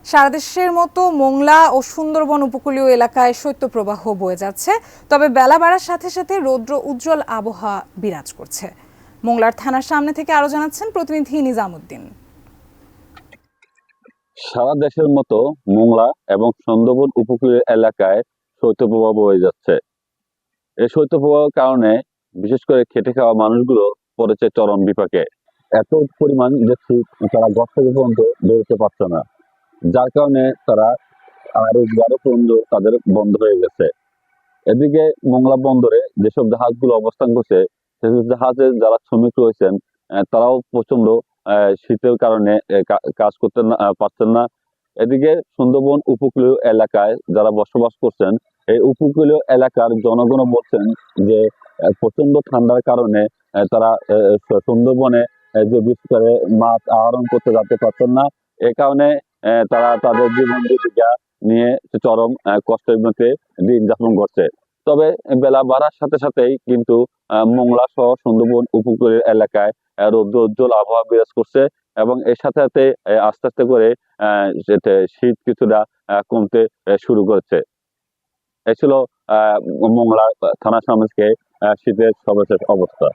সারা দেশের মতো মোংলা ও সুন্দরবন উপকূলীয় এলাকায় শৈত্যপ্রবাহ বয়ে যাচ্ছে, তবে বেলা বাড়ার সাথে সাথে রৌদ্র উজ্জ্বল আবহাওয়া বিরাজ করছে। মোংলার থানার সামনে থেকে আরো জানাচ্ছেন প্রতিনিধি নিজামুদ্দিন। সারা দেশের মতো মোংলা এবং সুন্দরবন উপকূলীয় এলাকায় শৈত্যপ্রবাহ বয়ে যাচ্ছে। এই শৈত্যপ্রবাহের কারণে বিশেষ করে খেটে খাওয়া মানুষগুলো পড়েছে চরম বিপাকে। এত পরিমাণ যে শীত, তারা ঘর থেকে পর্যন্ত বেরোতে পারছে না, যার কারণে তারা রোজগারও পর্যন্ত তাদের বন্ধ হয়ে গেছে। এদিকে মোংলা বন্দরে যেসব জাহাজগুলো অবস্থান করছে, সেসব জাহাজে যারা শ্রমিক রয়েছেন, তারাও প্রচন্ড শীতের কারণে কাজ করতে পারছেন না। এদিকে সুন্দরবন উপকূলীয় এলাকায় যারা বসবাস করছেন, এই উপকূলীয় এলাকার জনগণ বলছেন যে প্রচন্ড ঠান্ডার কারণে তারা সুন্দরবনে যে বিশেষ করে মাছ আহরণ করতে যেতে পারছেন না। এ কারণে তারা তাদের জীবন জীবিকা নিয়ে চরম কষ্টের মধ্যে দিন যাপন করছে। তবে বেলা বাড়ার সাথে সাথেই কিন্তু মোংলা সহ সুন্দরবন উপকূলের এলাকায় রৌদ্র উজ্জ্বল আবহাওয়া বিরাজ করছে, এবং এর সাথে সাথে আস্তে আস্তে করে শীত কিছুটা কমতে শুরু করেছে। এই ছিল মোংলা থানার সামনে শীতের সর্বশেষ অবস্থা।